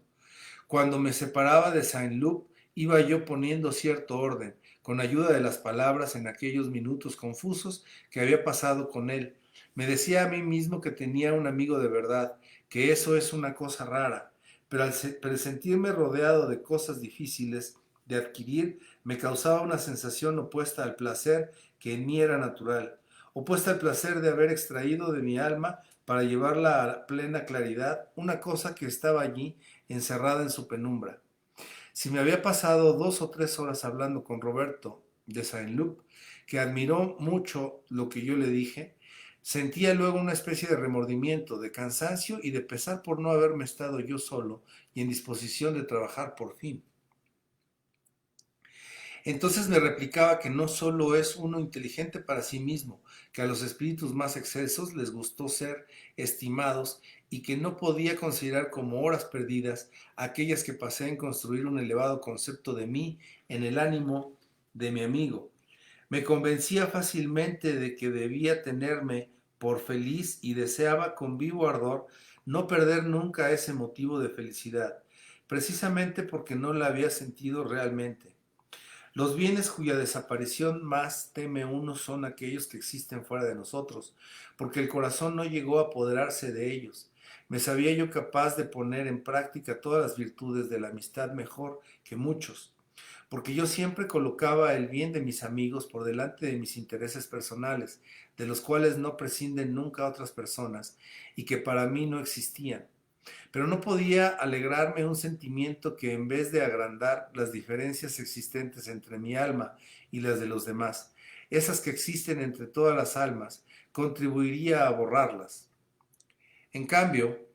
Cuando me separaba de Saint-Loup, iba yo poniendo cierto orden, con ayuda de las palabras en aquellos minutos confusos que había pasado con él. Me decía a mí mismo que tenía un amigo de verdad, que eso es una cosa rara, pero al sentirme rodeado de cosas difíciles de adquirir, me causaba una sensación opuesta al placer que en mí era natural, opuesta al placer de haber extraído de mi alma para llevarla a plena claridad una cosa que estaba allí encerrada en su penumbra. Si me había pasado 2 o 3 horas hablando con Roberto de Saint-Loup, que admiró mucho lo que yo le dije, Sentía luego una especie de remordimiento, de cansancio y de pesar por no haberme estado yo solo y en disposición de trabajar por fin. Entonces me replicaba que no solo es uno inteligente para sí mismo, que a los espíritus más excelsos les gustó ser estimados y que no podía considerar como horas perdidas aquellas que pasé en construir un elevado concepto de mí en el ánimo de mi amigo. Me convencía fácilmente de que debía tenerme por feliz y deseaba con vivo ardor no perder nunca ese motivo de felicidad, precisamente porque no la había sentido realmente. Los bienes cuya desaparición más teme uno son aquellos que existen fuera de nosotros, porque el corazón no llegó a apoderarse de ellos. Me sabía yo capaz de poner en práctica todas las virtudes de la amistad mejor que muchos, porque yo siempre colocaba el bien de mis amigos por delante de mis intereses personales, de los cuales no prescinden nunca otras personas y que para mí no existían. Pero no podía alegrarme un sentimiento que en vez de agrandar las diferencias existentes entre mi alma y las de los demás, esas que existen entre todas las almas, contribuiría a borrarlas. En cambio,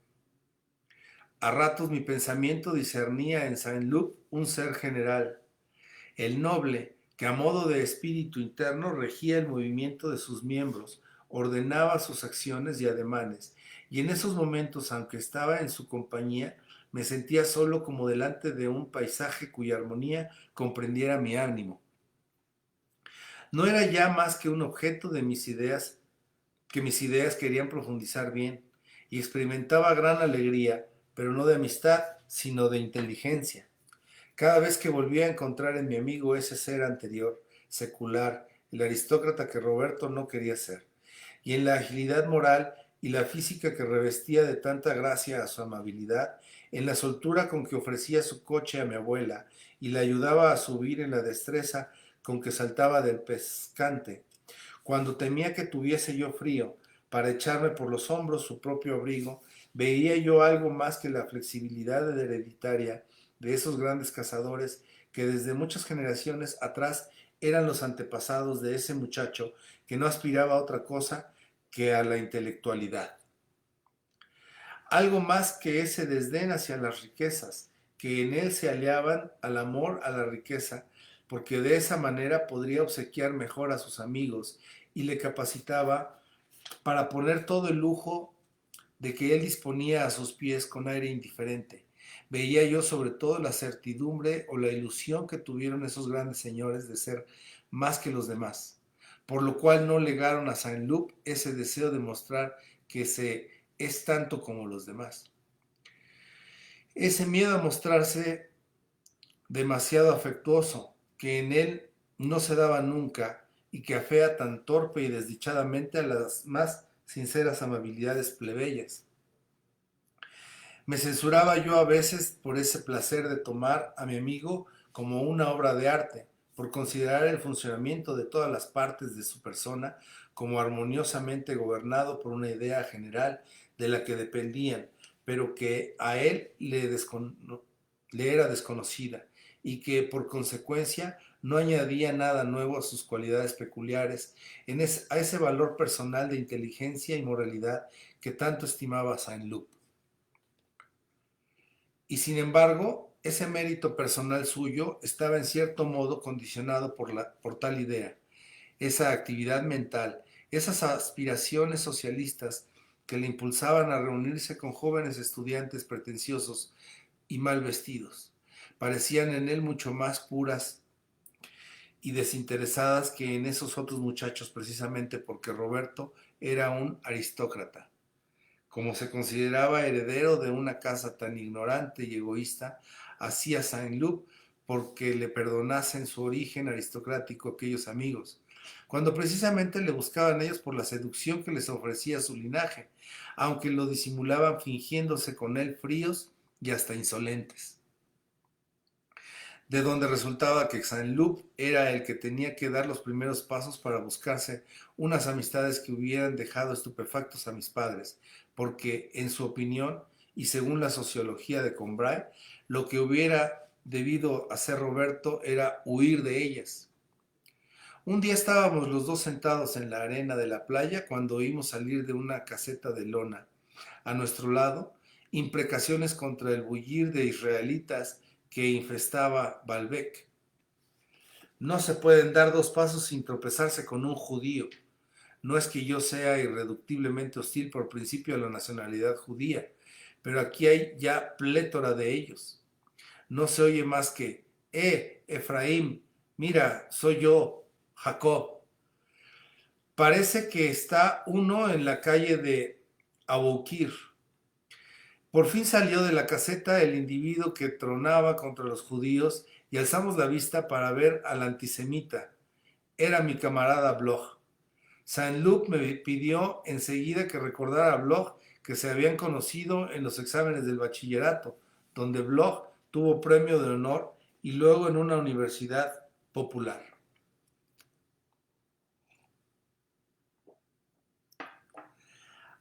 a ratos mi pensamiento discernía en Saint-Loup un ser general, el noble, que a modo de espíritu interno regía el movimiento de sus miembros, ordenaba sus acciones y ademanes, y en esos momentos, aunque estaba en su compañía, me sentía solo como delante de un paisaje cuya armonía comprendiera mi ánimo. No era ya más que un objeto de mis ideas, que mis ideas querían profundizar bien, y experimentaba gran alegría, pero no de amistad, sino de inteligencia. Cada vez que volvía a encontrar en mi amigo ese ser anterior, secular, el aristócrata que Roberto no quería ser, y en la agilidad moral y la física que revestía de tanta gracia a su amabilidad, en la soltura con que ofrecía su coche a mi abuela y la ayudaba a subir en la destreza con que saltaba del pescante, cuando temía que tuviese yo frío, para echarme por los hombros su propio abrigo, veía yo algo más que la flexibilidad hereditaria de esos grandes cazadores que desde muchas generaciones atrás eran los antepasados de ese muchacho que no aspiraba a otra cosa que a la intelectualidad. Algo más que ese desdén hacia las riquezas, que en él se aliaban al amor a la riqueza, porque de esa manera podría obsequiar mejor a sus amigos y le capacitaba para poner todo el lujo de que él disponía a sus pies con aire indiferente. Veía yo sobre todo la certidumbre o la ilusión que tuvieron esos grandes señores de ser más que los demás, por lo cual no legaron a Saint-Loup ese deseo de mostrar que se es tanto como los demás. Ese miedo a mostrarse demasiado afectuoso, que en él no se daba nunca y que afea tan torpe y desdichadamente a las más sinceras amabilidades plebeyas. Me censuraba yo a veces por ese placer de tomar a mi amigo como una obra de arte, por considerar el funcionamiento de todas las partes de su persona como armoniosamente gobernado por una idea general de la que dependían, pero que a él le era desconocida y que por consecuencia no añadía nada nuevo a sus cualidades peculiares, a ese valor personal de inteligencia y moralidad que tanto estimaba Saint-Loup. Y sin embargo, ese mérito personal suyo estaba en cierto modo condicionado por tal idea, esa actividad mental, esas aspiraciones socialistas que le impulsaban a reunirse con jóvenes estudiantes pretenciosos y mal vestidos. Parecían en él mucho más puras y desinteresadas que en esos otros muchachos, precisamente porque Roberto era un aristócrata. Como se consideraba heredero de una casa tan ignorante y egoísta, hacía Saint-Loup porque le perdonasen su origen aristocrático aquellos amigos, cuando precisamente le buscaban ellos por la seducción que les ofrecía su linaje, aunque lo disimulaban fingiéndose con él fríos y hasta insolentes. De donde resultaba que Saint-Loup era el que tenía que dar los primeros pasos para buscarse unas amistades que hubieran dejado estupefactos a mis padres, porque, en su opinión, y según la sociología de Combray, lo que hubiera debido hacer Roberto era huir de ellas. Un día estábamos los dos sentados en la arena de la playa cuando oímos salir de una caseta de lona. A nuestro lado, imprecaciones contra el bullir de israelitas que infestaba Baalbek. No se pueden dar dos pasos sin tropezarse con un judío. No es que yo sea irreductiblemente hostil por principio a la nacionalidad judía, pero aquí hay ya plétora de ellos. No se oye más que, Efraín, mira, soy yo, Jacob. Parece que está uno en la calle de Aboukir. Por fin salió de la caseta el individuo que tronaba contra los judíos y alzamos la vista para ver al antisemita. Era mi camarada Bloch. Saint-Luc me pidió enseguida que recordara a Bloch que se habían conocido en los exámenes del bachillerato, donde Bloch tuvo premio de honor y luego en una universidad popular.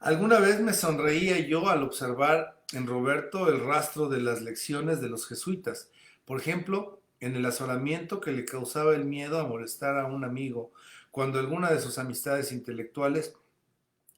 Alguna vez me sonreía yo al observar en Roberto el rastro de las lecciones de los jesuitas, por ejemplo, en el azoramiento que le causaba el miedo a molestar a un amigo cuando alguna de sus amistades intelectuales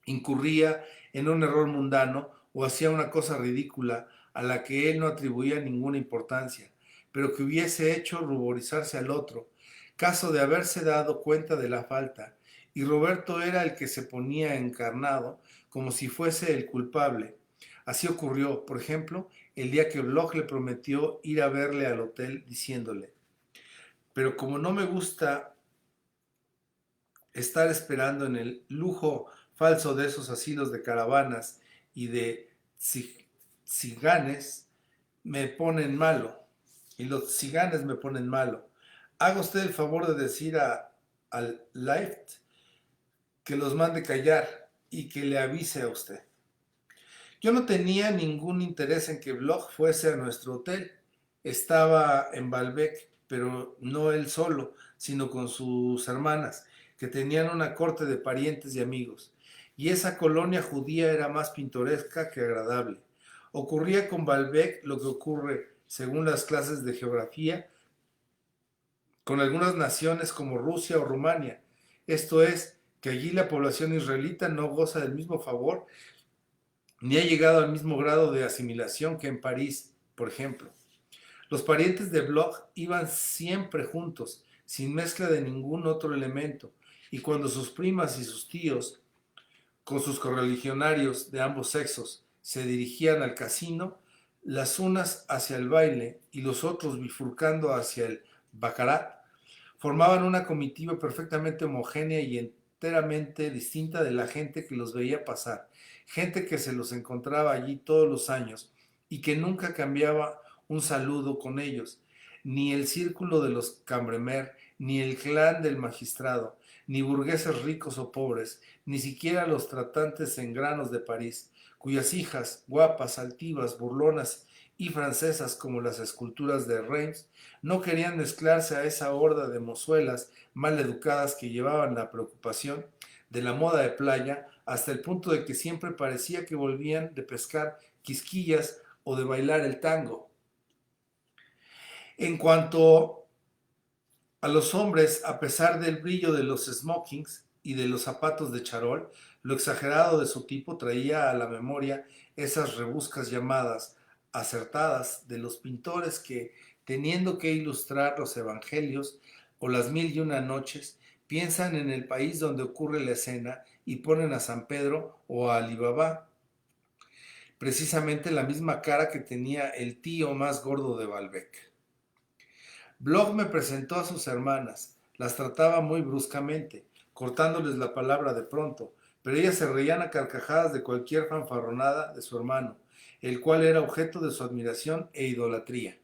incurría en un error mundano o hacía una cosa ridícula a la que él no atribuía ninguna importancia, pero que hubiese hecho ruborizarse al otro, caso de haberse dado cuenta de la falta, y Roberto era el que se ponía encarnado como si fuese el culpable. Así ocurrió, por ejemplo, el día que Bloch le prometió ir a verle al hotel diciéndole, pero como no me gusta estar esperando en el lujo falso de esos asilos de caravanas y de ciganes, me ponen malo. Y los ciganes me ponen malo. Haga usted el favor de decir al Lift que los mande callar y que le avise a usted. Yo no tenía ningún interés en que Bloch fuese a nuestro hotel. Estaba en Baalbek, pero no él solo, sino con sus hermanas, que tenían una corte de parientes y amigos. Y esa colonia judía era más pintoresca que agradable. Ocurría con Baalbek lo que ocurre, según las clases de geografía, con algunas naciones como Rusia o Rumania. Esto es, que allí la población israelita no goza del mismo favor ni ha llegado al mismo grado de asimilación que en París, por ejemplo. Los parientes de Bloch iban siempre juntos, sin mezcla de ningún otro elemento, y cuando sus primas y sus tíos, con sus correligionarios de ambos sexos, se dirigían al casino, las unas hacia el baile y los otros bifurcando hacia el baccarat, formaban una comitiva perfectamente homogénea y enteramente distinta de la gente que los veía pasar, gente que se los encontraba allí todos los años y que nunca cambiaba un saludo con ellos, ni el círculo de los Cambremer, ni el clan del magistrado, ni burgueses ricos o pobres, ni siquiera los tratantes en granos de París, cuyas hijas, guapas, altivas, burlonas y francesas como las esculturas de Reims, no querían mezclarse a esa horda de mozuelas mal educadas que llevaban la preocupación de la moda de playa hasta el punto de que siempre parecía que volvían de pescar quisquillas o de bailar el tango. En cuanto a los hombres, a pesar del brillo de los smokings y de los zapatos de charol, lo exagerado de su tipo traía a la memoria esas rebuscas llamadas acertadas de los pintores que, teniendo que ilustrar los evangelios o las mil y una noches, piensan en el país donde ocurre la escena y ponen a San Pedro o a Alibaba, precisamente la misma cara que tenía el tío más gordo de Baalbek. Bloch me presentó a sus hermanas, las trataba muy bruscamente, cortándoles la palabra de pronto, pero ellas se reían a carcajadas de cualquier fanfarronada de su hermano, el cual era objeto de su admiración e idolatría.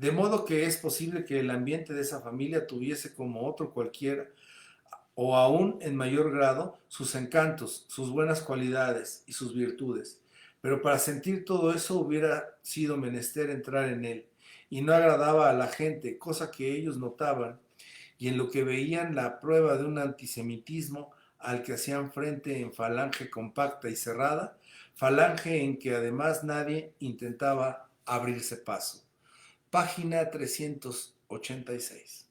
De modo que es posible que el ambiente de esa familia tuviese como otro cualquiera, o aún en mayor grado, sus encantos, sus buenas cualidades y sus virtudes. Pero para sentir todo eso hubiera sido menester entrar en él, y no agradaba a la gente, cosa que ellos notaban, y en lo que veían la prueba de un antisemitismo al que hacían frente en falange compacta y cerrada, falange en que además nadie intentaba abrirse paso. Página 386.